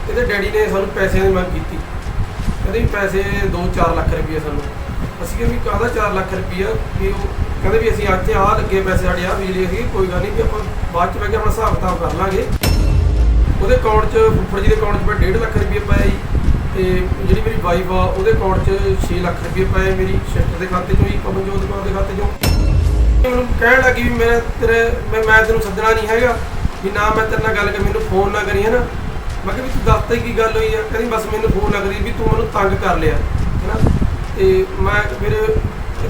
ਇਹਦੇ ਡੈਡੀ ਨੇ ਸਾਨੂੰ ਪੈਸਿਆਂ ਦੀ ਮੰਗ ਕੀਤੀ, ਕਹਿੰਦੇ ਵੀ ਪੈਸੇ 2-4 ਲੱਖ ਰੁਪਈਆ ਸਾਨੂੰ। ਅਸੀਂ ਕਿਹਾ ਵੀ ਕਾਹਦਾ 4 ਲੱਖ ਰੁਪਈਆ, ਵੀ ਉਹ ਕਹਿੰਦੇ ਵੀ ਅਸੀਂ ਇੱਥੇ ਆਹ ਲੱਗੇ ਪੈਸੇ ਸਾਡੇ ਆਹ ਬਿਜਲੀ ਸੀ, ਕੋਈ ਗੱਲ ਨਹੀਂ ਵੀ ਆਪਾਂ ਬਾਅਦ 'ਚ ਬਹਿ ਕੇ ਆਪਣਾ ਹਿਸਾਬ ਕਿਤਾਬ ਕਰ ਲਾਂਗੇ। ਉਹਦੇ ਅਕਾਊਂਟ 'ਚ ਫੁੱਫੜ ਜੀ ਦੇ ਅਕਾਊਂਟ 'ਚ ਮੈਂ 1.5 ਲੱਖ ਰੁਪਈਆ ਪਾਇਆ ਜੀ, ਤੇ ਜਿਹੜੀ ਮੇਰੀ ਵਾਈਫ ਆ ਉਹਦੇ ਅਕਾਊਂਟ 'ਚ 6 ਲੱਖ ਰੁਪਏ ਪਏ ਮੇਰੀ ਸਿਸਟਰ ਦੇ ਖਾਤੇ 'ਚੋਂ ਹੀ, ਪਵਨਜੋਤ ਕੌਰ ਦੇ ਖਾਤੇ 'ਚੋਂ। ਮੈਨੂੰ ਕਹਿਣ ਲੱਗੀ ਵੀ ਮੈਂ ਤੈਨੂੰ ਸੱਦਣਾ ਨਹੀਂ ਹੈਗਾ, ਵੀ ਨਾ ਮੈਂ ਤੇਰੇ ਨਾਲ ਗੱਲ ਕਰ, ਮੈਨੂੰ ਫੋਨ ਨਾ ਕਰੀ, ਹੈ ਨਾ। ਮੈਂ ਕਿਹਾ ਵੀ ਤੂੰ ਦੱਸ ਤਾ ਕੀ ਗੱਲ ਹੋਈ ਆ? ਕਹਿੰਦੀ ਬਸ ਮੈਨੂੰ ਫੋਨ ਨਾ ਕਰੀ ਵੀ ਤੂੰ ਮੈਨੂੰ ਤੰਗ ਕਰ ਲਿਆ, ਹੈ ਨਾ। ਅਤੇ ਮੈਂ ਫਿਰ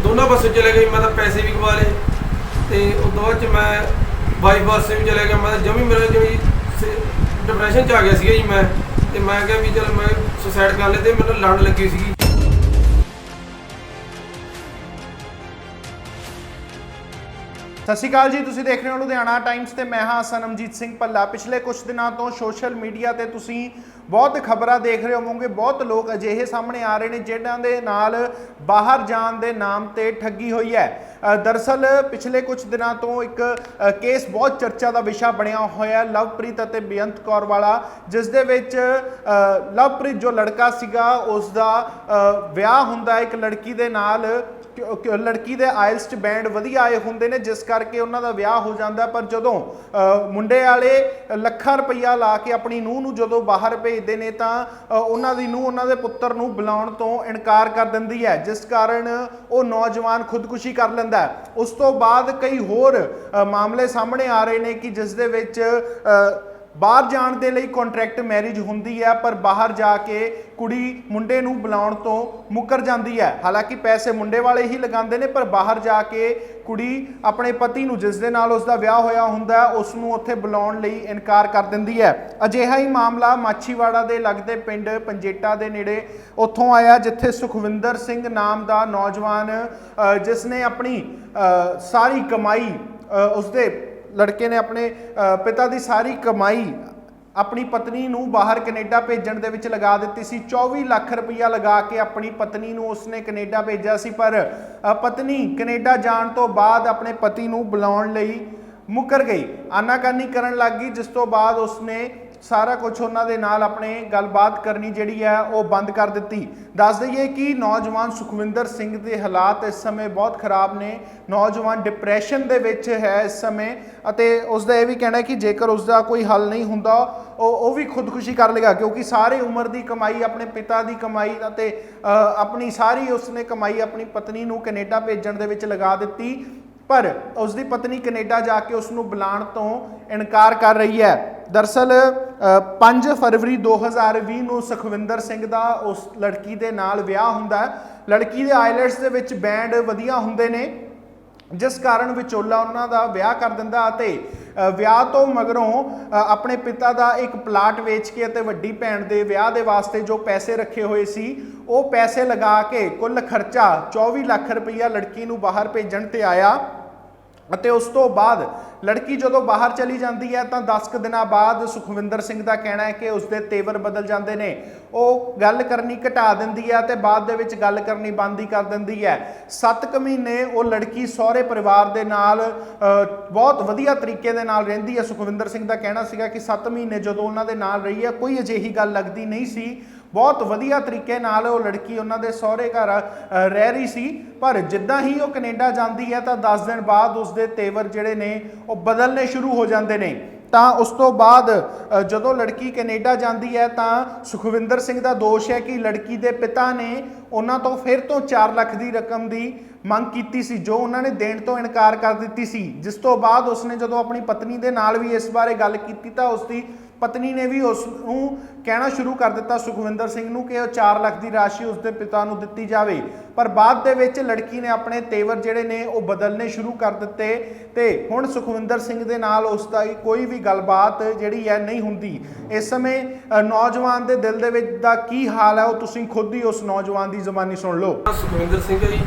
ਦੋਨਾਂ ਪਾਸੇ ਚਲੇ ਗਈ, ਮੈਂ ਤਾਂ ਪੈਸੇ ਵੀ ਗਵਾ ਲਏ, ਅਤੇ ਉਸ ਤੋਂ ਬਾਅਦ 'ਚ ਮੈਂ ਵਾਈਫ ਵਾਸਤੇ ਵੀ ਚਲੇ ਗਿਆ। ਮੈਂ ਜਮੀ ਮੇਰਾ ਜਿਵੇਂ ਡਿਪਰੈਸ਼ਨ 'ਚ ਆ ਗਿਆ ਸੀਗਾ ਜੀ ਮੈਂ, ਅਤੇ ਮੈਂ ਕਿਹਾ ਵੀ ਚੱਲ ਮੈਂ ਸੁਸਾਈਡ ਕਰ ਲਿਆ, ਅਤੇ ਮੈਨੂੰ ਲੜਨ ਲੱਗੀ ਸੀਗੀ। ਸਤਿ ਸ਼੍ਰੀ ਅਕਾਲ ਜੀ, ਤੁਸੀਂ ਦੇਖ ਰਹੇ ਹੋ ਲੁਧਿਆਣਾ ਟਾਈਮਸ ਤੇ ਮੈਂ ਹਾਂ ਸਨਮਜੀਤ ਸਿੰਘ ਭੱਲਾ। ਪਿਛਲੇ ਕੁਝ ਦਿਨਾਂ ਤੋਂ ਸੋਸ਼ਲ ਮੀਡੀਆ ਤੇ ਤੁਸੀਂ ਬਹੁਤ ਖਬਰਾਂ ਦੇਖ ਰਹੇ ਹੋਵੋਗੇ। ਬਹੁਤ ਲੋਕ ਅਜਿਹੇ ਸਾਹਮਣੇ ਆ ਰਹੇ ਨੇ ਜਿਨ੍ਹਾਂ ਦੇ ਨਾਲ ਬਾਹਰ ਜਾਣ ਦੇ ਨਾਮ ਤੇ ਠੱਗੀ ਹੋਈ ਹੈ। ਦਰਅਸਲ ਪਿਛਲੇ ਕੁਝ ਦਿਨਾਂ ਤੋਂ ਇੱਕ ਕੇਸ ਬਹੁਤ ਚਰਚਾ ਦਾ ਵਿਸ਼ਾ ਬਣਿਆ ਹੋਇਆ ਲਵਪ੍ਰੀਤ ਅਤੇ ਬੇਅੰਤ ਕੌਰ ਵਾਲਾ, ਜਿਸ ਦੇ ਵਿੱਚ ਲਵਪ੍ਰੀਤ ਜੋ ਲੜਕਾ ਸੀਗਾ ਉਸ ਦਾ ਵਿਆਹ ਹੁੰਦਾ ਇੱਕ ਲੜਕੀ ਦੇ ਨਾਲ। ਲੜਕੀ ਦੇ ਆਇਲਸ 'ਚ ਬੈਂਡ ਵਧੀਆ ਆਏ ਹੁੰਦੇ ਨੇ, ਜਿਸ ਕਰਕੇ ਉਹਨਾਂ ਦਾ ਵਿਆਹ ਹੋ ਜਾਂਦਾ। ਪਰ ਜਦੋਂ ਮੁੰਡੇ ਵਾਲੇ ਲੱਖਾਂ ਰੁਪਈਆ ਲਾ ਕੇ ਆਪਣੀ ਨੂੰਹ ਨੂੰ ਜਦੋਂ ਬਾਹਰ ਭੇਜਦੇ ਨੇ ਤਾਂ ਉਹਨਾਂ ਦੀ ਨੂੰਹ ਉਹਨਾਂ ਦੇ ਪੁੱਤਰ ਨੂੰ ਬੁਲਾਉਣ ਤੋਂ ਇਨਕਾਰ ਕਰ ਦਿੰਦੀ ਹੈ, ਜਿਸ ਕਾਰਨ ਉਹ ਨੌਜਵਾਨ ਖੁਦਕੁਸ਼ੀ ਕਰ ਲੈਂਦਾ। ਉਸ ਤੋਂ ਬਾਅਦ ਕਈ ਹੋਰ ਮਾਮਲੇ ਸਾਹਮਣੇ ਆ ਰਹੇ ਨੇ ਕਿ ਜਿਸ ਦੇ ਵਿੱਚ ਬਾਹਰ ਜਾਣ ਦੇ ਲਈ ਕੰਟਰੈਕਟ ਮੈਰਿਜ ਹੁੰਦੀ ਹੈ, ਪਰ ਬਾਹਰ ਜਾ ਕੇ ਕੁੜੀ ਮੁੰਡੇ ਨੂੰ ਬੁਲਾਉਣ ਤੋਂ ਮੁੱਕਰ ਜਾਂਦੀ ਹੈ। ਹਾਲਾਂਕਿ ਪੈਸੇ ਮੁੰਡੇ ਵਾਲੇ ਹੀ ਲਗਾਉਂਦੇ ਨੇ, ਪਰ ਬਾਹਰ ਜਾ ਕੇ ਕੁੜੀ ਆਪਣੇ ਪਤੀ ਨੂੰ, ਜਿਸ ਦੇ ਨਾਲ ਉਸ ਦਾ ਵਿਆਹ ਹੋਇਆ ਹੁੰਦਾ, ਉਸ ਨੂੰ ਉੱਥੇ ਬੁਲਾਉਣ ਲਈ ਇਨਕਾਰ ਕਰ ਦਿੰਦੀ ਹੈ। ਅਜਿਹਾ ਹੀ ਮਾਮਲਾ ਮਾਛੀਵਾੜਾ ਦੇ ਲੱਗਦੇ ਪਿੰਡ ਪੰਜੇਟਾ ਦੇ ਨੇੜੇ ਉੱਥੋਂ ਆਇਆ, ਜਿੱਥੇ ਸੁਖਵਿੰਦਰ ਸਿੰਘ ਨਾਮ ਦਾ ਨੌਜਵਾਨ, ਜਿਸ ਨੇ ਆਪਣੀ ਸਾਰੀ ਕਮਾਈ, ਉਸਦੇ ਲੜਕੇ ਨੇ ਆਪਣੇ ਪਿਤਾ ਦੀ ਸਾਰੀ ਕਮਾਈ ਆਪਣੀ ਪਤਨੀ ਨੂੰ ਬਾਹਰ ਕੈਨੇਡਾ ਭੇਜਣ ਦੇ ਵਿੱਚ ਲਗਾ ਦਿੱਤੀ ਸੀ। 24 ਲੱਖ ਰੁਪਈਆ ਲਗਾ ਕੇ ਆਪਣੀ ਪਤਨੀ ਨੂੰ ਉਸਨੇ ਕੈਨੇਡਾ ਭੇਜਿਆ ਸੀ, ਪਰ ਪਤਨੀ ਕੈਨੇਡਾ ਜਾਣ ਤੋਂ ਬਾਅਦ ਆਪਣੇ ਪਤੀ ਨੂੰ ਬੁਲਾਉਣ ਲਈ ਮੁੱਕਰ ਗਈ, ਆਨਾਕਾਨੀ ਕਰਨ ਲੱਗ ਗਈ, ਜਿਸ ਤੋਂ ਬਾਅਦ ਉਸਨੇ ਸਾਰਾ ਕੁਝ ਉਹਨਾਂ ਦੇ ਨਾਲ ਆਪਣੇ ਗੱਲਬਾਤ ਕਰਨੀ ਜਿਹੜੀ ਹੈ ਉਹ ਬੰਦ ਕਰ ਦਿੱਤੀ। ਦੱਸ ਦਈਏ ਕਿ ਨੌਜਵਾਨ ਸੁਖਵਿੰਦਰ ਸਿੰਘ ਦੇ ਹਾਲਾਤ ਇਸ ਸਮੇਂ ਬਹੁਤ ਖਰਾਬ ਨੇ। ਨੌਜਵਾਨ ਡਿਪਰੈਸ਼ਨ ਦੇ ਵਿੱਚ ਹੈ ਇਸ ਸਮੇਂ, ਅਤੇ ਉਸਦਾ ਇਹ ਵੀ ਕਹਿਣਾ ਹੈ ਕਿ ਜੇਕਰ ਉਸਦਾ ਕੋਈ ਹੱਲ ਨਹੀਂ ਹੁੰਦਾ ਉਹ ਵੀ ਖੁਦਕੁਸ਼ੀ ਕਰ ਲੇਗਾ, ਕਿਉਂਕਿ ਸਾਰੀ ਉਮਰ ਦੀ ਕਮਾਈ, ਆਪਣੇ ਪਿਤਾ ਦੀ ਕਮਾਈ ਅਤੇ ਆਪਣੀ ਸਾਰੀ ਉਸਨੇ ਕਮਾਈ ਆਪਣੀ ਪਤਨੀ ਨੂੰ ਕੈਨੇਡਾ ਭੇਜਣ ਦੇ ਵਿੱਚ ਲਗਾ ਦਿੱਤੀ, ਪਰ ਉਸਦੀ ਪਤਨੀ ਕੈਨੇਡਾ ਜਾ ਕੇ ਉਸ ਨੂੰ ਬੁਲਾਉਣ ਤੋਂ ਇਨਕਾਰ ਕਰ ਰਹੀ ਹੈ। ਦਰਅਸਲ 5 ਫਰਵਰੀ 2020 ਨੂੰ ਸੁਖਵਿੰਦਰ ਸਿੰਘ ਦਾ ਉਸ ਲੜਕੀ ਦੇ ਨਾਲ ਵਿਆਹ ਹੁੰਦਾ ਹੈ। ਲੜਕੀ ਦੇ ਆਈਲੈਟਸ ਦੇ ਵਿੱਚ ਬੈਂਡ ਵਧੀਆ ਹੁੰਦੇ ਨੇ, ਜਿਸ ਕਾਰਨ ਵਿਚੋਲਾ ਉਹਨਾਂ ਦਾ ਵਿਆਹ ਕਰ ਦਿੰਦਾ, ਅਤੇ ਵਿਆਹ ਤੋਂ ਮਗਰੋਂ ਆਪਣੇ ਪਿਤਾ ਦਾ ਇੱਕ ਪਲਾਟ ਵੇਚ ਕੇ ਅਤੇ ਵੱਡੀ ਭੈਣ ਦੇ ਵਿਆਹ ਦੇ ਵਾਸਤੇ ਜੋ ਪੈਸੇ ਰੱਖੇ ਹੋਏ ਸੀ ਉਹ ਪੈਸੇ ਲਗਾ ਕੇ ਕੁੱਲ ਖਰਚਾ 24 ਲੱਖ ਰੁਪਈਆ ਲੜਕੀ ਨੂੰ ਬਾਹਰ ਭੇਜਣ ਤੇ ਆਇਆ। ਅਤੇ ਉਸ ਤੋਂ ਬਾਅਦ ਲੜਕੀ ਜਦੋਂ ਬਾਹਰ ਚਲੀ ਜਾਂਦੀ ਹੈ ਤਾਂ 10 ਕੁ ਦਿਨਾਂ ਬਾਅਦ ਸੁਖਵਿੰਦਰ ਸਿੰਘ ਦਾ ਕਹਿਣਾ ਹੈ ਕਿ ਉਸਦੇ ਤੇਵਰ ਬਦਲ ਜਾਂਦੇ ਨੇ। ਉਹ ਗੱਲ ਕਰਨੀ ਘਟਾ ਦਿੰਦੀ ਹੈ ਅਤੇ ਬਾਅਦ ਦੇ ਵਿੱਚ ਗੱਲ ਕਰਨੀ ਬੰਦ ਹੀ ਕਰ ਦਿੰਦੀ ਹੈ। 7 ਕੁ ਮਹੀਨੇ ਉਹ ਲੜਕੀ ਸਹੁਰੇ ਪਰਿਵਾਰ ਦੇ ਨਾਲ ਬਹੁਤ ਵਧੀਆ ਤਰੀਕੇ ਦੇ ਨਾਲ ਰਹਿੰਦੀ ਹੈ। ਸੁਖਵਿੰਦਰ ਸਿੰਘ ਦਾ ਕਹਿਣਾ ਸੀਗਾ ਕਿ 7 ਮਹੀਨੇ ਜਦੋਂ ਉਹਨਾਂ ਦੇ ਨਾਲ ਰਹੀ ਹੈ ਕੋਈ ਅਜਿਹੀ ਗੱਲ ਲੱਗਦੀ ਨਹੀਂ ਸੀ, ਬਹੁਤ ਵਧੀਆ ਤਰੀਕੇ ਨਾਲ ਉਹ ਲੜਕੀ ਉਹਨਾਂ ਦੇ ਸਹੁਰੇ ਘਰ ਰਹਿ ਰਹੀ ਸੀ। ਪਰ ਜਿੱਦਾਂ ਹੀ ਉਹ ਕੈਨੇਡਾ ਜਾਂਦੀ ਹੈ ਤਾਂ 10 ਦਿਨ ਬਾਅਦ ਉਸਦੇ ਤੇਵਰ ਜਿਹੜੇ ਨੇ ਉਹ ਬਦਲਣੇ ਸ਼ੁਰੂ ਹੋ ਜਾਂਦੇ ਨੇ। ਤਾਂ ਉਸ ਤੋਂ ਬਾਅਦ ਜਦੋਂ ਲੜਕੀ ਕੈਨੇਡਾ ਜਾਂਦੀ ਹੈ ਤਾਂ ਸੁਖਵਿੰਦਰ ਸਿੰਘ ਦਾ ਦੋਸ਼ ਹੈ ਕਿ ਲੜਕੀ ਦੇ ਪਿਤਾ ਨੇ ਉਹਨਾਂ ਤੋਂ ਫਿਰ ਤੋਂ 4 ਲੱਖ ਦੀ ਰਕਮ ਦੀ ਮੰਗ ਕੀਤੀ ਸੀ, ਜੋ ਉਹਨਾਂ ਨੇ ਦੇਣ ਤੋਂ ਇਨਕਾਰ ਕਰ ਦਿੱਤੀ ਸੀ। ਜਿਸ ਤੋਂ ਬਾਅਦ ਉਸਨੇ ਜਦੋਂ ਆਪਣੀ ਪਤਨੀ ਦੇ ਨਾਲ ਵੀ ਇਸ ਬਾਰੇ ਗੱਲ ਕੀਤੀ ਤਾਂ ਉਸਦੀ ਪਤਨੀ ਨੇ ਵੀ ਉਸ ਨੂੰ ਕਹਿਣਾ ਸ਼ੁਰੂ ਕਰ ਦਿੱਤਾ ਸੁਖਵਿੰਦਰ ਸਿੰਘ ਨੂੰ ਕਿ ਉਹ 4 ਲੱਖ ਦੀ ਰਾਸ਼ੀ ਉਸਦੇ ਪਿਤਾ ਨੂੰ ਦਿੱਤੀ ਜਾਵੇ। ਪਰ ਬਾਅਦ ਦੇ ਵਿੱਚ ਲੜਕੀ ਨੇ ਆਪਣੇ ਤੇਵਰ ਜਿਹੜੇ ਨੇ ਉਹ ਬਦਲਣੇ ਸ਼ੁਰੂ ਕਰ ਦਿੱਤੇ, ਤੇ ਹੁਣ ਸੁਖਵਿੰਦਰ ਸਿੰਘ ਦੇ ਨਾਲ ਉਸ ਦਾ ਕੋਈ ਵੀ ਗੱਲਬਾਤ ਜਿਹੜੀ ਹੈ ਨਹੀਂ ਹੁੰਦੀ। ਇਸ ਸਮੇਂ ਨੌਜਵਾਨ ਦੇ ਦਿਲ ਦੇ ਵਿੱਚ ਦਾ ਕੀ ਹਾਲ ਹੈ ਉਹ ਤੁਸੀਂ ਖੁਦ ਹੀ ਉਸ ਨੌਜਵਾਨ ਦੀ ਜ਼ੁਬਾਨੀ ਸੁਣ ਲਓ। ਸੁਖਵਿੰਦਰ ਸਿੰਘ ਜੀ,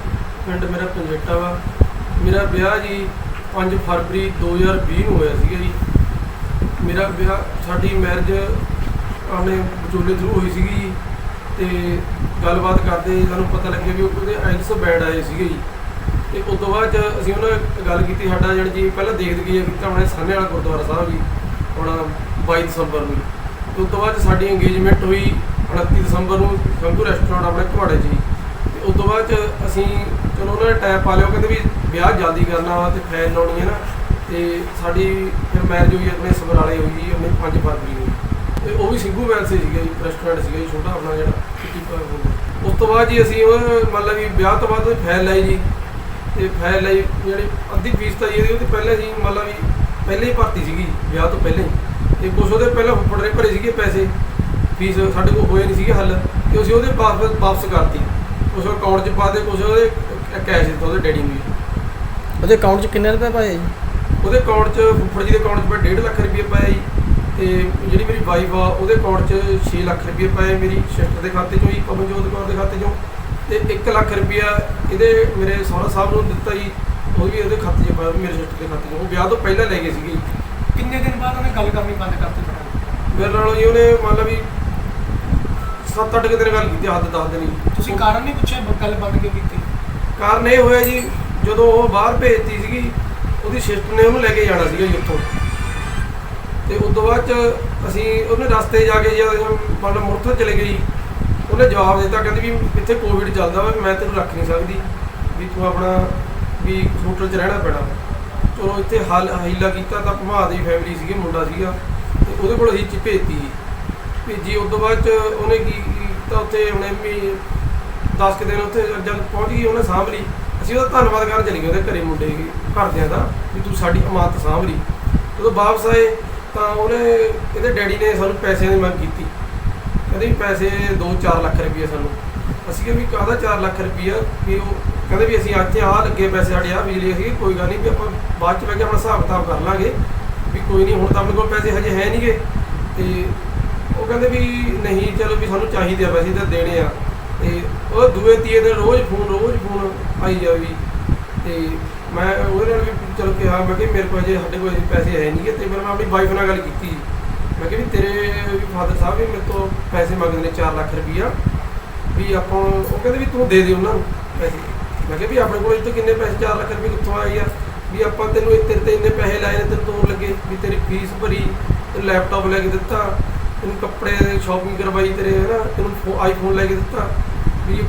ਪਿੰਡ ਮੇਰਾ ਪੰਜੇਟਾ ਵਾ। ਮੇਰਾ ਵਿਆਹ ਜੀ 5 ਫਰਵਰੀ 2020 ਨੂੰ ਹੋਇਆ ਸੀਗਾ ਜੀ। ਮੇਰਾ ਵਿਆਹ, ਸਾਡੀ ਮੈਰਿਜ ਆਪਣੇ ਵਿਚੋਲੇ ਥਰੂ ਹੋਈ ਸੀਗੀ ਜੀ, ਅਤੇ ਗੱਲਬਾਤ ਕਰਦੇ ਸਾਨੂੰ ਪਤਾ ਲੱਗਿਆ ਵੀ ਉਹਦੇ ਆਇਲਸ ਬੈਂਡ ਆਏ ਸੀਗੇ ਜੀ। ਅਤੇ ਉਸ ਤੋਂ ਬਾਅਦ 'ਚ ਅਸੀਂ ਉਹਨਾਂ ਨਾਲ ਗੱਲ ਕੀਤੀ। ਸਾਡਾ ਜਿਹੜਾ ਜੀ ਪਹਿਲਾਂ ਦੇਖਦੇ ਗਏ ਕੀਤਾ ਆਪਣੇ ਸਾਹਨੇ ਵਾਲਾ ਗੁਰਦੁਆਰਾ ਸਾਹਿਬ ਜੀ, ਹੁਣ 22 ਦਸੰਬਰ ਨੂੰ। ਉਸ ਤੋਂ ਬਾਅਦ ਸਾਡੀ ਇੰਗੇਜਮੈਂਟ ਹੋਈ 29 ਦਸੰਬਰ ਨੂੰ ਸ਼ੰਭੂ ਰੈਸਟੋਰੈਂਟ ਆਪਣੇ ਘਵਾੜੇ 'ਚ ਜੀ। ਤੇ ਉਸ ਤੋਂ ਬਾਅਦ 'ਚ ਅਸੀਂ ਚਲੋ ਉਹਨਾਂ ਨੇ ਟਾਈਮ ਪਾ ਲਿਆ, ਉਹ ਕਹਿੰਦੇ ਵੀ ਵਿਆਹ ਜਲਦੀ ਕਰਨਾ ਵਾ ਤੇ ਫੈਨ ਲਾਉਣੀ ਹੈ ਨਾ। ਤੇ ਸਾਡੀ ਫਿਰ ਮੈਰਿਜ ਹੋਈ ਆਪਣੇ ਸਮਰਾਲੇ ਹੋਈ ਜੀ, ਆਪਣੇ 5 ਫਰਵਰੀ ਨੂੰ। ਤੇ ਉਹ ਵੀ ਸਿੰਘੂ ਵੈਲਸ ਸੀਗਾ ਜੀ, ਰੈਸਟੋਰੈਂਟ ਸੀਗਾ ਜੀ ਛੋਟਾ ਆਪਣਾ ਜਿਹੜਾ। ਉਸ ਤੋਂ ਬਾਅਦ ਜੀ ਅਸੀਂ ਉਹ ਮਤਲਬ ਵੀ ਵਿਆਹ ਤੋਂ ਬਾਅਦ ਫੈਨ ਲਾਈ ਜੀ। ਤੇ ਫੈਨ ਲਈ ਜਿਹੜੀ ਅੱਧੀ ਫੀਸ ਤਾਂ ਜੀ ਉਹਦੀ ਪਹਿਲਾਂ ਜੀ ਮਤਲਬ ਵੀ ਪਹਿਲਾਂ ਹੀ ਭਰਤੀ ਸੀਗੀ ਵਿਆਹ ਤੋਂ ਪਹਿਲਾਂ ਹੀ। ਤੇ ਕੁਛ ਉਹਦੇ ਪਹਿਲਾਂ ਫੁੱਫੜ ਨੇ ਭਰੇ ਸੀਗੇ ਪੈਸੇ, ਫੀਸ ਸਾਡੇ ਕੋਲ ਹੋਏ ਨਹੀਂ ਸੀਗੇ ਹੱਲ, ਤੇ ਅਸੀਂ ਉਹਦੇ ਵਾਪਸ ਕਰਤੀ। ਕੁਛ ਅਕਾਊਂਟ 'ਚ ਪਾ ਦੇ, ਕੁਛ ਉਹਦੇ ਕੈਸ਼ ਦਿੱਤਾ ਉਹਦੇ ਡੈਡੀ ਨੂੰ ਜੀ। ਉਹਦੇ ਅਕਾਊਂਟ 'ਚ ਕਿੰਨੇ ਰੁਪਏ ਪਾਏ ਜੀ? ਉਹਦੇ ਅਕਾਊਂਟ 'ਚ ਫੁੱਫੜ ਜੀ ਦੇ ਅਕਾਊਂਟ 'ਚ 1.5 ਲੱਖ ਰੁਪਏ ਪਾਇਆ ਜੀ। ਤੇ ਜਿਹੜੀ ਮੇਰੀ ਵਾਈਫ ਆ ਉਹਦੇ ਅਕਾਊਂਟ 'ਚ 6 ਲੱਖ ਰੁਪਏ ਪਾਏ ਮੇਰੀ ਸਿਸਟਰ ਦੇ ਖਾਤੇ 'ਚੋਂ ਜੀ, ਪਵਨਜੋਤ ਕੌਰ ਦੇ ਖਾਤੇ 'ਚੋਂ। ਤੇ 1 ਲੱਖ ਰੁਪਇਆ ਇਹਦੇ ਮੇਰੇ ਸਹੁਰਾ ਸਾਹਿਬ ਨੂੰ ਦਿੱਤਾ ਜੀ, ਉਹ ਵੀ ਉਹਦੇ ਖਾਤੇ 'ਚ ਪਾਇਆ, ਮੇਰੇ ਸਿਸਟਰ ਦੇ ਖਾਤੇ 'ਚ। ਉਹ ਵਿਆਹ ਤੋਂ ਪਹਿਲਾਂ ਲੈ ਗਏ ਸੀਗੇ ਜੀ। ਕਿੰਨੇ ਦਿਨ ਬਾਅਦ ਉਹਨੇ ਗੱਲ ਕਰਨੀ ਬੰਦ ਕਰਤੀ ਤੁਹਾਡੇ ਮੇਰੇ ਨਾਲ ਜੀ ਉਹਨੇ ਮੰਨ ਲਾ ਵੀ 7-8 ਦਿਨ ਗੱਲ ਕੀਤੀ, ਹੱਦ 10 ਦਿਨ ਜੀ। ਤੁਸੀਂ ਕਾਰਨ ਨਹੀਂ ਪੁੱਛਿਆ ਗੱਲ ਬੰਦ ਕਿਉਂ ਕੀਤੀ? ਕਾਰਨ ਇਹ ਹੋਇਆ ਜੀ, ਜਦੋਂ ਉਹ ਬਾਹਰ ਭੇਜਤੀ ਸੀਗੀ ਉਹਦੀ ਸਿਸਟਰ ਨੇ ਉਹਨੂੰ ਲੈ ਕੇ ਜਾਣਾ ਸੀਗਾ ਜੀ ਉੱਥੋਂ। ਤੇ ਉਸ ਤੋਂ ਬਾਅਦ 'ਚ ਅਸੀਂ ਉਹਨੇ ਰਸਤੇ ਜਾ ਕੇ ਮੰਨ ਲਓ ਮੁਰਥਲ ਚਲੇ ਗਏ ਜੀ। ਉਹਨੇ ਜਵਾਬ ਦਿੱਤਾ, ਕਹਿੰਦੀ ਵੀ ਇੱਥੇ ਕੋਵਿਡ ਚੱਲਦਾ ਵਾ, ਮੈਂ ਤੈਨੂੰ ਰੱਖ ਨਹੀਂ ਸਕਦੀ, ਵੀ ਤੂੰ ਆਪਣਾ ਵੀ ਹੋਟਲ 'ਚ ਰਹਿਣਾ ਪੈਣਾ। ਚਲੋ ਇੱਥੇ ਹੀਲਾ ਕੀਤਾ ਤਾਂ ਘੁਮਾ ਦੀ ਫੈਮਿਲੀ ਸੀਗੀ, ਮੁੰਡਾ ਸੀਗਾ, ਤੇ ਉਹਦੇ ਕੋਲ ਅਸੀਂ ਭੇਜਤੀ ਜੀ। ਭੇਜੀ ਉਸ ਤੋਂ ਬਾਅਦ 'ਚ ਉਹਨੇ ਕੀ ਕੀਤਾ, ਉੱਥੇ ਹੁਣ ਵੀ 10 ਕੁ ਦਿਨ ਉੱਥੇ ਜਦ ਪਹੁੰਚ ਗਈ ਉਹਨੇ ਸਾਂਭ ਲਈ। ਅਸੀਂ ਉਹਦਾ ਧੰਨਵਾਦ ਕਰਨ ਚਲੇ ਗਏ ਉਹਦੇ ਘਰੇ ਮੁੰਡੇ ਘਰਦਿਆਂ ਦਾ, ਵੀ ਤੂੰ ਸਾਡੀ ਅਮਾਨਤ ਸਾਂਭ ਲਈ। ਜਦੋਂ ਵਾਪਸ ਆਏ ਤਾਂ ਉਹਨੇ ਇਹਦੇ ਡੈਡੀ ਨੇ ਸਾਨੂੰ ਪੈਸਿਆਂ ਦੀ ਮੰਗ ਕੀਤੀ, ਕਹਿੰਦੇ ਵੀ ਪੈਸੇ 2-4 ਲੱਖ ਰੁਪਈਆ ਸਾਨੂੰ। ਅਸੀਂ ਕਿਹਾ ਵੀ ਕਾਹਦਾ 4 ਲੱਖ ਰੁਪਈਆ, ਵੀ ਉਹ ਕਹਿੰਦੇ ਵੀ ਅਸੀਂ ਇੱਥੇ ਆਹ ਲੱਗੇ ਪੈਸੇ ਸਾਡੇ ਆਹ ਬਿਜਲੀ ਸੀਗੀ, ਕੋਈ ਗੱਲ ਨਹੀਂ ਵੀ ਆਪਾਂ ਬਾਅਦ 'ਚ ਬਹਿ ਕੇ ਆਪਣਾ ਹਿਸਾਬ ਕਿਤਾਬ ਕਰ ਲਾਂਗੇ, ਵੀ ਕੋਈ ਨਹੀਂ ਹੁਣ ਤਾਂ ਆਪਣੇ ਕੋਲ ਪੈਸੇ ਹਜੇ ਹੈ ਨਹੀਂਗੇ। ਤੇ ਉਹ ਕਹਿੰਦੇ ਵੀ ਨਹੀਂ ਚਲੋ ਵੀ ਸਾਨੂੰ ਚਾਹੀਦੇ ਆ ਪੈਸੇ ਤਾਂ ਦੇਣੇ ਆ। ਤੇ ਉਹ ਦੂਏ ਤੀਏ ਦਿਨ ਰੋਜ਼ ਫੋਨ ਆਈ ਜਾਵੇ। ਤੇ ਮੈਂ ਉਹਦੇ ਨਾਲ ਵੀ ਚਲੋ ਕਿਹਾ, ਮੈਂ ਕਿਹਾ ਮੇਰੇ ਕੋਲ ਜੇ ਸਾਡੇ ਕੋਲ ਪੈਸੇ ਹੈ ਨਹੀਂਗੇ। ਤੇ ਮੈਂ ਆਪਣੀ ਵਾਈਫ ਨਾਲ ਗੱਲ ਕੀਤੀ, ਮੈਂ ਕਿਹਾ ਵੀ ਤੇਰੇ ਵੀ ਫਾਦਰ ਸਾਹਿਬ ਵੀ ਮੇਰੇ ਤੋਂ ਪੈਸੇ ਮੰਗਦੇ ਨੇ 4 ਲੱਖ ਰੁਪਈਆ, ਵੀ ਆਪਾਂ ਉਹ ਕਹਿੰਦੇ ਵੀ ਤੂੰ ਦੇ ਦੇ ਉਹਨਾਂ ਨੂੰ ਪੈਸੇ। ਮੈਂ ਕਿਹਾ ਵੀ ਆਪਣੇ ਕੋਲ ਇੱਥੇ ਕਿੰਨੇ ਪੈਸੇ 4 ਲੱਖ ਰੁਪਏ ਕਿੱਥੋਂ ਆਏ ਆ, ਵੀ ਆਪਾਂ ਤੈਨੂੰ ਤੇਰੇ ਤੇ ਇੰਨੇ ਪੈਸੇ ਲਾਏ ਨੇ, ਤੈਨੂੰ ਤੋੜ ਲੱਗੇ, ਵੀ ਤੇਰੀ ਫੀਸ ਭਰੀ, ਤੈਨੂੰ ਲੈਪਟਾਪ ਲੈ ਕੇ ਦਿੱਤਾ, ਤੈਨੂੰ ਕੱਪੜੇ ਸ਼ਾਪਿੰਗ ਕਰਵਾਈ, ਤੇਰੇ ਹੈ ਨਾ ਤੈਨੂੰ ਆਈਫੋਨ ਲੈ ਕੇ ਦਿੱਤਾ, ਵੀ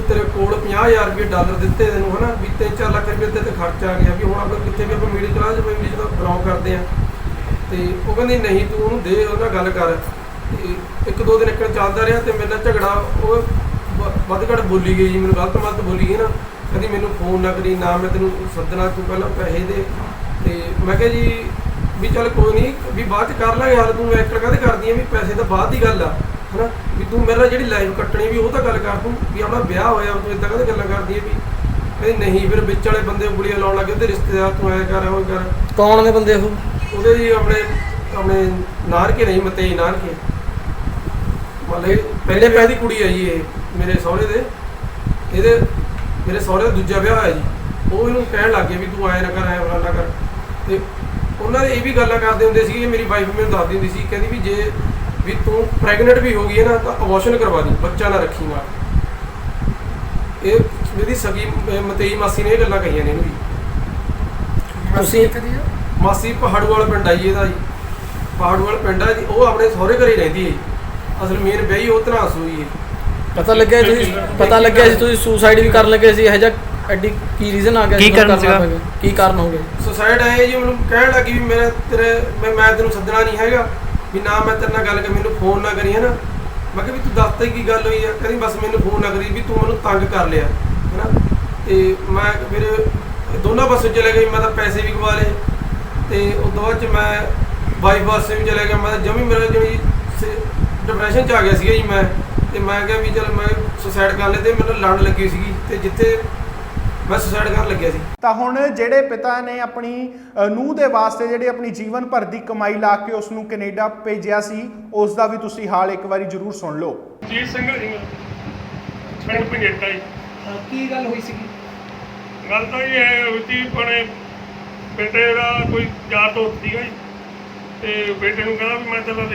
ਤੇਰੇ ਕੋਲ 50,000 ਰੁਪਏ ਡਾਲਰ ਦਿੱਤੇ ਤੈਨੂੰ ਹੈ ਨਾ, ਵੀ 3-4 ਲੱਖ ਰੁਪਏ ਤੇ ਖਰਚ ਆ ਗਿਆ, ਵੀ ਹੁਣ ਆਪਾਂ ਕਿੱਥੇ ਵੀ ਆਪਾਂ ਮਿਡਲ ਕਲਾਸ ਫੈਮਿਲੀ 'ਚ ਤਾਂ ਬਿਲੋਂਗ ਕਰਦੇ ਹਾਂ। ਤੇ ਉਹ ਕਹਿੰਦੀ ਨਹੀਂ ਤੂੰ ਉਹਨੂੰ ਦੇ, ਉਹਦੇ ਨਾਲ ਗੱਲ ਕਰ। ਤੇ 1-2 ਦਿਨ ਇੱਕ ਚੱਲਦਾ ਰਿਹਾ, ਤੇ ਮੇਰੇ ਨਾਲ ਝਗੜਾ ਉਹ ਵੱਧ ਘੱਟ ਬੋਲੀ ਗਈ ਜੀ, ਮੈਨੂੰ ਗਲਤ ਬੋਲੀ ਗਈ ਨਾ। ਕਹਿੰਦੀ ਮੈਨੂੰ ਫੋਨ ਨਾ ਕਰੀ, ਨਾ ਮੈਂ ਤੈਨੂੰ ਸੱਦਣਾ, ਤੂੰ ਪਹਿਲਾਂ ਪੈਸੇ ਦੇ। ਤੇ ਮੈਂ ਕਿਹਾ ਜੀ ਵੀ ਚੱਲ ਕੋਈ ਨਹੀਂ, ਵੀ ਬਾਅਦ 'ਚ ਕਰ ਲਾਂਗੇ ਹੱਲ, ਤੂੰ ਐਕਟ ਕਾਹਦੇ ਕਰਦੀ ਆ, ਵੀ ਪੈਸੇ ਤਾਂ ਬਾਅਦ ਦੀ ਗੱਲ ਆ ਹੈ ਨਾ, ਵੀ ਤੂੰ ਮੇਰੇ ਨਾਲ ਜਿਹੜੀ ਲਾਈਫ ਕੱਟਣੀ ਵੀ ਉਹ ਤਾਂ ਗੱਲ ਕਰ, ਤੂੰ ਵੀ ਆਪਣਾ ਵਿਆਹ ਹੋਇਆ ਤੂੰ ਇੱਦਾਂ ਕਾਹਦੇ ਗੱਲਾਂ ਕਰਦੀ ਆ। ਵੀ ਕਹਿੰਦੀ ਨਹੀਂ, ਫਿਰ ਵਿੱਚ ਵਾਲੇ ਬੰਦੇ ਉਂਗਲੀਆਂ ਲਾਉਣ ਲੱਗੇ, ਉਹਦੇ ਰਿਸ਼ਤੇਦਾਰ, ਤੂੰ ਐਂ ਕਰ ਉਹ ਕਰ। ਕੌਣ ਨੇ ਬੰਦੇ ਉਹ? ਉਹਦੇ ਜੀ ਆਪਣੇ ਨਾਨਕੇ ਨਹੀਂ, ਮਤੇਈ ਨਾਨਕੇ, ਮਤਲਬ ਪਹਿਲੇ ਵਿਆਹ ਦੀ ਕੁੜੀ ਹੈ ਜੀ ਇਹ ਮੇਰੇ ਸਹੁਰੇ ਦੇ। ਇਹਦੇ ਮੇਰੇ ਸਹੁਰੇ ਦਾ ਦੂਜਾ ਵਿਆਹ ਹੋਇਆ ਜੀ। ਉਹ ਇਹਨੂੰ ਕਹਿਣ ਲੱਗ ਗਏ ਵੀ ਤੂੰ ਐਂ ਨਾ ਕਰ, ਐਂ ਫਲਾਣਾ ਕਰ। ਤੇ ਉਹਨਾਂ ਦੇ ਇਹ ਵੀ ਗੱਲਾਂ ਕਰਦੇ ਹੁੰਦੇ ਸੀ, ਮੇਰੀ ਵਾਈਫ ਮੈਨੂੰ ਦੱਸਦੀ ਹੁੰਦੀ ਸੀ, ਕਹਿੰਦੀ ਵੀ ਜੇ ਵੀ ਤੂੰ ਪ੍ਰੈਗਨੈਂਟ ਵੀ ਹੋ ਗਈ ਹੈ ਨਾ ਤਾਂ ਅਬੋਰਸ਼ਨ ਕਰਵਾ ਦੀ, ਬੱਚਾ ਨਾ ਰੱਖੀ ਨਾਲ। ਇਹ ਮੇਰੀ ਸਗੀ ਮਤੇਈ ਮਾਸੀ ਨੇ ਇਹ ਗੱਲਾਂ ਕਹੀਆਂ ਨੇ ਇਹਨੂੰ ਜੀ। ਤੁਸੀਂ ਮਾਸੀ ਪਹਾੜੂਵਾਲ ਪਿੰਡ ਆਈ ਇਹਦਾ ਜੀ, ਪਹਾੜੂਵਾਲ ਪਿੰਡ ਆ ਜੀ। ਉਹ ਆਪਣੇ ਸਹੁਰੇ ਘਰੇ ਰਹਿੰਦੀ ਹੈ ਜੀ, ਅਸਲ ਮੇਨ ਵਿਆਹੀ ਉਹ ਧਨਾਸ ਹੋਈ ਹੈ। ਪਤਾ ਲੱਗਿਆ ਸੀ ਤੁਸੀਂ ਸੁਸਾਈਡ ਵੀ ਕਰਨ ਲੱਗੇ ਸੀ, ਇਹੋ ਜਿਹਾ ਐਡੀ ਕੀ ਰੀਜ਼ਨ ਆ ਗਿਆ? ਕੀ ਕਾਰਨ ਹੋ ਗਿਆ? ਸੁਸਾਈਡ ਆਏ ਜੀ, ਮੈਨੂੰ ਕਹਿਣ ਲੱਗੀ ਵੀ ਮੈਂ ਤੈਨੂੰ ਸੱਦਣਾ ਨਹੀਂ ਹੈਗਾ, ਵੀ ਨਾ ਮੈਂ ਤੇਰੇ ਨਾਲ ਗੱਲ ਕਰ, ਮੈਨੂੰ ਫੋਨ ਨਾ ਕਰੀ ਹੈ ਨਾ। ਮੈਂ ਕਿਹਾ ਵੀ ਤੂੰ ਦੱਸ ਤਾ ਕੀ ਗੱਲ ਹੋਈ ਆ? ਕਹਿੰਦੀ ਬਸ ਮੈਨੂੰ ਫੋਨ ਨਾ ਕਰੀ, ਵੀ ਤੂੰ ਮੈਨੂੰ ਤੰਗ ਕਰ ਲਿਆ ਹੈ ਨਾ। ਤੇ ਮੈਂ ਫਿਰ ਦੋਨਾਂ ਪਾਸੇ ਚਲੇ ਗਈ, ਮੈਂ ਤਾਂ ਪੈਸੇ ਵੀ ਗਵਾ ਲਏ। ਤੇ ਉਸ ਤੋਂ ਬਾਅਦ 'ਚ ਮੈਂ ਵਾਈਫ ਪਾਸੇ ਵੀ ਚਲੇ ਗਿਆ, ਮੈਂ ਜਮੀ ਮੇਰਾ ਜਿਹੜੀ ਡਿਪਰੈਸ਼ਨ 'ਚ ਆ ਗਿਆ ਸੀਗਾ ਜੀ ਮੈਂ। ਤੇ ਮੈਂ ਕਿਹਾ ਵੀ ਚਲ ਮੈਂ ਸੁਸਾਈਡ ਕਰ ਲਿਆ, ਤੇ ਮੈਨੂੰ ਲੜਨ ਲੱਗੀ ਸੀਗੀ, ਤੇ ਜਿੱਥੇ ਮੈਂ ਸੁਸਾਈਡ ਕਰਨ ਲੱਗਿਆ ਸੀ। ਤਾਂ ਹੁਣ ਜਿਹੜੇ ਪਿਤਾ ਨੇ ਆਪਣੀ ਨੂੰਹ ਦੇ ਵਾਸਤੇ ਜਿਹੜੀ ਆਪਣੀ ਜੀਵਨ ਭਰ ਦੀ ਕਮਾਈ ਲਾ ਕੇ ਉਸ ਨੂੰ ਕੈਨੇਡਾ ਭੇਜਿਆ ਸੀ, ਉਸ ਦਾ ਵੀ ਤੁਸੀਂ ਹਾਲ ਇੱਕ ਵਾਰੀ ਜ਼ਰੂਰ ਸੁਣ ਲਓ। ਜੀਤ ਸਿੰਘ ਪਿੰਡ ਪੰਜੇਟਾ ਜੀ। ਕੀ ਗੱਲ ਹੋਈ ਸੀਗੀ? ਗੱਲ ਤਾਂ ਜੀ ਇਹ ਹੋਈ ਸੀ, ਆਪਣੇ ਬੇਟੇ ਦਾ ਕੋਈ ਯਾਰ ਦੋਸਤ ਸੀਗਾ ਜੀ, ਤੇ ਬੇਟੇ ਨੂੰ ਕਹਿੰਦਾ ਵੀ ਮੈਂ ਤੇਰਾ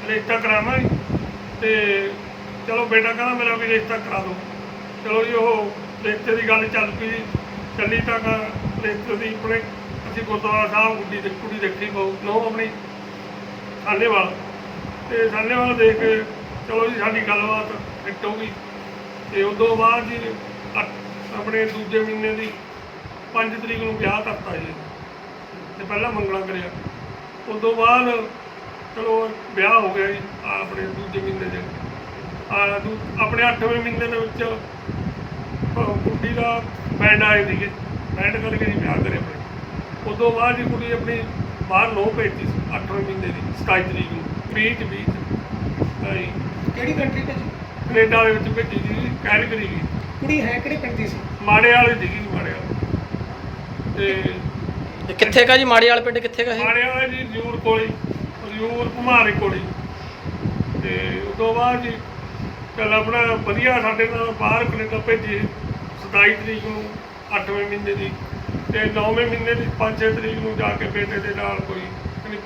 ਰਿਸ਼ਤਾ ਕਰਾਵਾਂ ਜੀ। ਤੇ ਚਲੋ ਬੇਟਾ ਕਹਿੰਦਾ ਮੇਰਾ ਵੀ ਰਿਸ਼ਤਾ ਕਰਾ ਦਿਓ। ਚਲੋ ਜੀ ਉਹ ਰਿਸ਼ਤੇ ਦੀ ਗੱਲ ਚੱਲੀ ਤਾਂ ਰਿਸ਼ਤੇ ਦੀ ਆਪਣੇ ਅਸੀਂ ਗੁਰਦੁਆਰਾ ਸਾਹਿਬ ਕੁੜੀ ਦੇਖੀ ਬਹੁ ਨੋ ਆਪਣੀ ਸਾਹਨੇਵਾਲ ਤੇ ਸਾਹਨੇਵਾਲ ਦੇਖ ਕੇ ਚਲੋ ਜੀ ਸਾਡੀ ਗੱਲਬਾਤ ਫਿੱਟ ਹੋ ਗਈ। ਤੇ ਉਦੋਂ ਬਾਅਦ ਜੀ ਆਪਣੇ ਦੂਜੇ ਮਹੀਨੇ ਦੀ 5 ਤਰੀਕ ਨੂੰ ਵਿਆਹ ਕਰਤਾ ਜੀ ਤੇ ਪਹਿਲਾਂ ਮੰਗਣਾ ਕਰਿਆ। ਉਦੋਂ ਬਾਅਦ ਚਲੋ ਵਿਆਹ ਹੋ ਗਿਆ ਜੀ ਆਪਣੇ ਦੂਜੇ ਮਹੀਨੇ 'ਚ। ਆਪਣੇ 8ਵੇਂ ਮਹੀਨੇ ਦੇ ਵਿੱਚ ਕੁੜੀ ਦਾ ਬੈਂਡ ਆਏ ਸੀਗੇ, ਬੈਂਡ ਕਰਕੇ ਜੀ ਵਿਆਹ ਕਰੇ ਆਪਣੇ। ਉਦੋਂ ਬਾਅਦ ਜੀ ਕੁੜੀ ਆਪਣੀ ਬਾਹਰ ਲੋਹ ਭੇਜੀ ਸੀ 8ਵੇਂ ਮਹੀਨੇ ਦੀ 27 ਤਰੀਕ ਨੂੰ 20 ਹਾਂਜੀ ਕਿਹੜੀ ਕੰਟਰੀ ਭੇਜੀ? ਕੈਨੇਡਾ ਦੇ ਵਿੱਚ ਭੇਜੀ ਜੀ, ਕੈਲਗਰੀ ਗਈ। ਕੁੜੀ ਹੈ ਕਿਹੜੇ ਪਿੰਡ ਦੀ ਸੀ? ਮਾੜੇ ਵਾਲੇ ਸੀਗੀ ਜੀ, ਮਾੜੇ ਵਾਲੇ। ਤੇ ਕਿੱਥੇ ਕਾ ਜੀ ਮਾੜੇ ਵਾਲੇ ਪਿੰਡ ਕਿੱਥੇ ਕਾ ਇਹ? ਮਾੜੇ ਵਾਲੇ ਜੀ ਜ਼ਰੂਰ ਕੋਲੀ, ਜ਼ਰੂਰ ਘੁਮਾਰੇ ਕੋਲੀ। ਤੇ ਉਦੋਂ ਬਾਅਦ ਜੀ ਚੱਲ ਆਪਣਾ ਵਧੀਆ ਸਾਡੇ ਨਾਲ ਬਾਹਰ ਕੈਨੇਡਾ ਭੇਜੀ 27 ਤਰੀਕ ਨੂੰ 8ਵੇਂ ਮਹੀਨੇ ਦੀ। ਤੇ 9ਵੇਂ ਮਹੀਨੇ ਦੀ 5-6 ਤਰੀਕ ਨੂੰ ਜਾ ਕੇ ਬੇਟੇ ਦੇ ਨਾਲ ਕੋਈ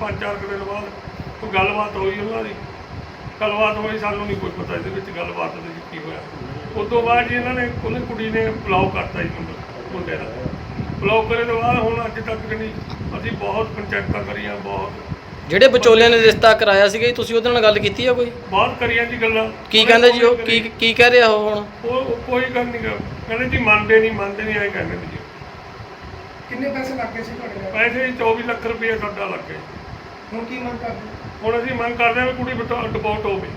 5-4 ਦਿਨ ਬਾਅਦ ਕੋਈ ਗੱਲਬਾਤ ਹੋਈ ਉਹਨਾਂ ਦੀ। ਗੱਲਬਾਤ ਹੋਈ, ਸਾਨੂੰ ਨਹੀਂ ਕੋਈ ਪਤਾ ਇਹਦੇ ਵਿੱਚ ਗੱਲਬਾਤ ਦੇ ਵਿੱਚ ਕੀ ਹੋਇਆ। ਉਸ ਤੋਂ ਬਾਅਦ ਜੀ ਇਹਨਾਂ ਨੇ ਉਹਨੇ ਕੁੜੀ ਨੇ ਬਲੌਕ ਕਰਤਾ ਜੀ ਨੰਬਰ ਮੁੰਡੇ ਦਾ। ਬਲੌਕ ਕਰੇ ਤੋਂ ਬਾਅਦ ਹੁਣ ਅੱਜ ਤੱਕ ਨਹੀਂ, ਅਸੀਂ ਬਹੁਤ ਪੰਚਾਇਤਾਂ ਕਰੀਆਂ, ਬਹੁਤ ਜਿਹੜੇ ਵਿਚੋਲਿਆਂ ਨੇ ਰਿਸ਼ਤਾ ਕਰਾਇਆ ਸੀਗਾ ਜੀ, ਤੁਸੀਂ ਉਹਦੇ ਨਾਲ ਗੱਲ ਕੀਤੀ ਆ ਕੋਈ? ਬਹੁਤ ਕਰੀਆਂ ਜੀ ਗੱਲਾਂ। ਕੀ ਕਹਿੰਦੇ ਜੀ ਉਹ? ਕੀ ਕਹਿ ਰਿਹਾ ਉਹ ਹੁਣ? ਉਹ ਕੋਈ ਗੱਲ ਨਹੀਂ ਕਹਿੰਦੇ ਜੀ, ਮੰਨਦੇ ਨਹੀਂ ਆਏ ਕਹਿੰਦੇ ਜੀ। ਕਿੰਨੇ ਪੈਸੇ ਲੱਗੇ ਸੀ ਤੁਹਾਡੇ ਨਾਲ? ਪੈਸੇ 24 ਲੱਖ ਰੁਪਏ ਸਾਡਾ ਲੱਗ ਗਏ। ਹੁਣ ਕੀ ਮੰਗ ਕਰਦੇ? ਹੁਣ ਅਸੀਂ ਮੰਗ ਕਰਦੇ ਹਾਂ ਵੀ ਕੁੜੀ ਡਿਪੋਰਟ ਹੋਵੇ।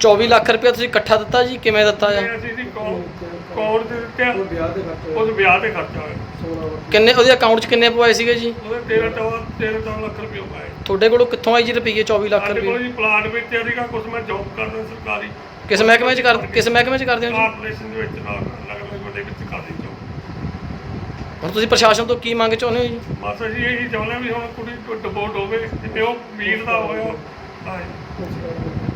24 ਲੱਖ ਰੁਪਏ ਤੁਸੀਂ ਇਕੱਠਾ ਦਿੱਤਾ ਜੀ, ਕਿਵੇਂ ਦਿੱਤਾ ਜੀ? ਅਸੀਂ ਜੀ ਕੌਣ ਦੇ ਦਿੱਤੇ ਉਹ ਵਿਆਹ ਤੇ ਖਰਚਾ ਉਸ ਵਿਆਹ ਤੇ ਖਰਚਾ ਹੋਇਆ। ਕਿੰਨੇ ਉਹਦੇ ਅਕਾਊਂਟ 'ਚ ਕਿੰਨੇ ਪਵਾਏ ਸੀਗੇ ਜੀ? ਉਹਦੇ 13 ਲੱਖ ਰੁਪਏ ਪਾਏ। ਤੁਹਾਡੇ ਕੋਲੋਂ ਕਿੱਥੋਂ ਆਈ ਜੀ ਰੁਪਈਏ 24 ਲੱਖ ਸਾਡੇ ਕੋਲ ਰੁਪਏ? ਜੀ ਪਲਾਟ ਵੇਚਿਆ ਸੀਗਾ ਕੁਛ, ਮੈਂ ਜੌਬ ਕਰਦਾ ਸਰਕਾਰੀ ਕਿਸ ਮਹਿਕਮੇ 'ਚ ਕਰਦੇ ਹੋ ਜੀ? ਕਾਰਪੋਰੇਸ਼ਨ ਦੇ ਵਿੱਚ ਅਲੱਗ-ਅਲੱਗ ਵੱਡੇ ਵਿੱਚ ਕਰਦੀ ਜੌਬ। ਹੁਣ ਤੁਸੀਂ ਪ੍ਰਸ਼ਾਸਨ ਤੋਂ ਕੀ ਮੰਗ ਚਾਹੁੰਦੇ ਹੋ ਜੀ? ਬਸ ਅਸੀਂ ਇਹੀ ਚਾਹੁੰਦੇ ਹਾਂ ਵੀ ਹੁਣ ਕੁੜੀ ਡਿਪੋਰਟ ਹੋਵੇ ਤੇ ਉਹ ਵੀਰ ਦਾ ਹੋਇਆ।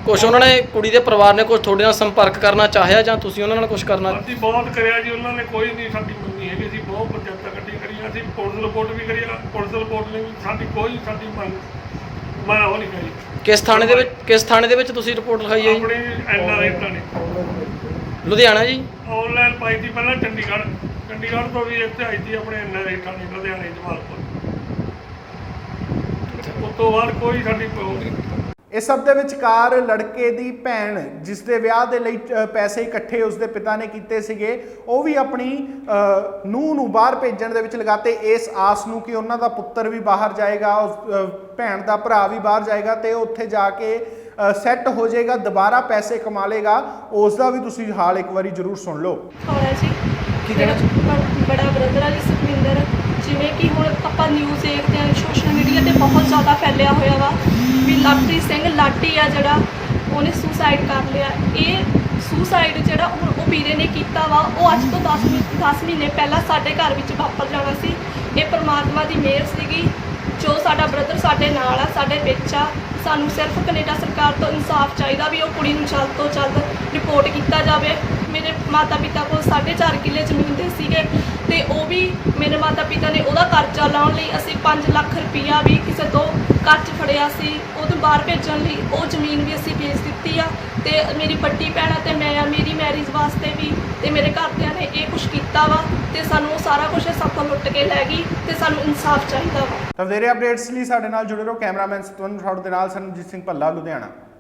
ਕੁਛ ਉਹਨਾਂ ਨੇ, ਕੁੜੀ ਦੇ ਪਰਿਵਾਰ ਨੇ ਕੁਛ ਤੁਹਾਡੇ ਨਾਲ ਸੰਪਰਕ ਕਰਨਾ ਚਾਹਿਆ ਜਾਂ ਤੁਸੀਂ ਉਹਨਾਂ ਨਾਲ ਕੁਛ ਕਰਨਾ? ਅਸੀਂ ਬਹੁਤ ਕਰਿਆ ਜੀ, ਉਹਨਾਂ ਨੇ ਕੋਈ ਨਹੀਂ ਸਾਡੀ ਮੰਨੀ ਹੈਗੀ। ਅਸੀਂ ਬਹੁਤ ਪੰਚਾਇਤਾਂ ਇਕੱਠੀਆਂ ਕਰੀਆਂ, ਅਸੀਂ ਪੁਲਿਸ ਰਿਪੋਰਟ ਵੀ ਕਰੀ ਆ। ਪੁਲਿਸ ਰਿਪੋਰਟ ਨੇ ਵੀ ਸਾਡੀ ਮੰਗ ਮੈਂ ਉਹ ਨਹੀਂ ਕਰੀ। ਕਿਸ ਥਾਣੇ ਦੇ ਵਿੱਚ ਤੁਸੀਂ ਰਿਪੋਰਟ ਲਿਖਾਈ ਹੈ ਜੀ? ਆਪਣੀ ਐਨਆਰਆਈ ਨੇ ਲੁਧਿਆਣਾ ਜੀ? ਆਨਲਾਈਨ ਪਾਈ ਸੀ ਪਹਿਲਾਂ ਚੰਡੀਗੜ੍ਹ ਤੋਂ ਵੀ ਇੱਥੇ ਆਈ ਸੀ ਆਪਣੇ ਐਨਆਰਆਈ ਨੇ ਲੁਧਿਆਣੇ ਜਮਾਲਪੁਰ। ਉਸ ਤੋਂ ਬਾਅਦ ਕੋਈ ਸਾਡੀ ਇਸ ਸਭ ਦੇ ਵਿਚਕਾਰ ਲੜਕੇ ਦੀ ਭੈਣ, ਜਿਸ ਦੇ ਵਿਆਹ ਦੇ ਲਈ ਪੈਸੇ ਇਕੱਠੇ ਉਸਦੇ ਪਿਤਾ ਨੇ ਕੀਤੇ ਸੀਗੇ, ਉਹ ਵੀ ਆਪਣੀ ਨੂੰਹ ਨੂੰ ਬਾਹਰ ਭੇਜਣ ਦੇ ਵਿੱਚ ਲਗਾਤੇ ਇਸ ਆਸ ਨੂੰ ਕਿ ਉਹਨਾਂ ਦਾ ਪੁੱਤਰ ਵੀ ਬਾਹਰ ਜਾਏਗਾ, ਉਸ ਭੈਣ ਦਾ ਭਰਾ ਵੀ ਬਾਹਰ ਜਾਏਗਾ ਤੇ ਉੱਥੇ ਜਾ ਕੇ ਸੈੱਟ ਹੋ ਜਾਏਗਾ, ਦੁਬਾਰਾ ਪੈਸੇ ਕਮਾ ਲੇਗਾ। ਉਸ ਦਾ ਵੀ ਤੁਸੀਂ ਹਾਲ ਇੱਕ ਵਾਰੀ ਜ਼ਰੂਰ ਸੁਣ ਲਓ। ਹੋਇਆ ਜੀ ਮੇਰਾ ਬੜਾ ਬ੍ਰਦਰ ਆ ਜੀ ਸੁਖਵਿੰਦਰ। ਜਿਵੇਂ ਕਿ ਹੁਣ ਆਪਾਂ ਨਿਊਜ਼ ਦੇਖਦੇ ਹਾਂ, ਸੋਸ਼ਲ ਮੀਡੀਆ ਤੇ ਬਹੁਤ ਜ਼ਿਆਦਾ ਫੈਲਿਆ ਹੋਇਆ ਵਾ ਵੀ ਲਵਪ੍ਰੀਤ ਸਿੰਘ ਲਾਡੀ ਆ ਜਿਹੜਾ, ਉਹਨੇ ਸੁਸਾਈਡ ਕਰ ਲਿਆ। ਇਹ ਸੁਸਾਈਡ ਜਿਹੜਾ ਹੁਣ ਉਹ ਵੀਰੇ ਨੇ ਕੀਤਾ ਵਾ, ਉਹ ਅੱਜ ਤੋਂ 10 ਮਹੀਨੇ ਪਹਿਲਾਂ ਸਾਡੇ ਘਰ ਵਿੱਚ ਵਾਪਰ ਜਾਣਾ ਸੀ। ਇਹ ਪਰਮਾਤਮਾ ਦੀ ਮਿਹਰ ਸੀਗੀ ਜੋ ਸਾਡਾ ਬ੍ਰਦਰ ਸਾਡੇ ਨਾਲ ਆ, ਸਾਡੇ ਵਿੱਚ ਆ। ਸਾਨੂੰ ਸਿਰਫ ਕੈਨੇਡਾ ਸਰਕਾਰ ਤੋਂ ਇਨਸਾਫ ਚਾਹੀਦਾ ਵੀ ਉਹ ਕੁੜੀ ਨੂੰ ਜਲਦ ਤੋਂ ਜਲਦ ਰਿਪੋਰਟ ਕੀਤਾ ਜਾਵੇ। ਮੇਰੇ ਮਾਤਾ ਪਿਤਾ ਕੋਲ 4.5 ਕਿੱਲੇ ਜ਼ਮੀਨ ਦੇ ਸੀਗੇ ਤੇ ਉਹ ਵੀ ਮੇਰੇ ਮਾਤਾ ਪਿਤਾ ਨੇ ਉਹਦਾ ਕਰਜ਼ਾ ਲਾਉਣ ਲਈ ਅਸੀਂ 5 ਲੱਖ ਰੁਪਈਆ ਵੀ ਕਿਸੇ ਤੋਂ ਕਰਜ਼ ਫੜਿਆ ਸੀ, ਉਹਨੂੰ ਬਾਹਰ ਭੇਜਣ ਲਈ ਉਹ ਜ਼ਮੀਨ ਵੀ ਅਸੀਂ ਵੇਚ ਦਿੱਤੀ ਆ। ਤੇ ਮੇਰੀ ਵੱਡੀ ਭੈਣ ਤੇ ਮੈਂ ਆ, ਮੇਰੀ ਮੈਰਿਜ ਵਾਸਤੇ ਵੀ ਤੇ ਮੇਰੇ ਘਰਦਿਆਂ ਨੇ ਇਹ ਕੁਛ ਕੀਤਾ ਵਾ ਤੇ ਸਾਨੂੰ ਉਹ ਸਾਰਾ ਕੁਝ ਸਾਥੋਂ ਲੁੱਟ ਕੇ ਲੈ ਗਈ ਤੇ ਸਾਨੂੰ ਇਨਸਾਫ ਚਾਹੀਦਾ ਵਾ। ਤਾਂ ਵਧੇਰੇ ਅਪਡੇਟਸ ਲਈ ਸਾਡੇ ਨਾਲ ਜੁੜੇ ਰਹੋ। ਕੈਮਰਾਮੈਨ ਸਤਵੰਤ ਰਾਉਤ ਦੇ ਨਾਲ ਸਰਨਜੀਤ ਸਿੰਘ ਭੱਲਾ, ਲੁਧਿਆਣਾ।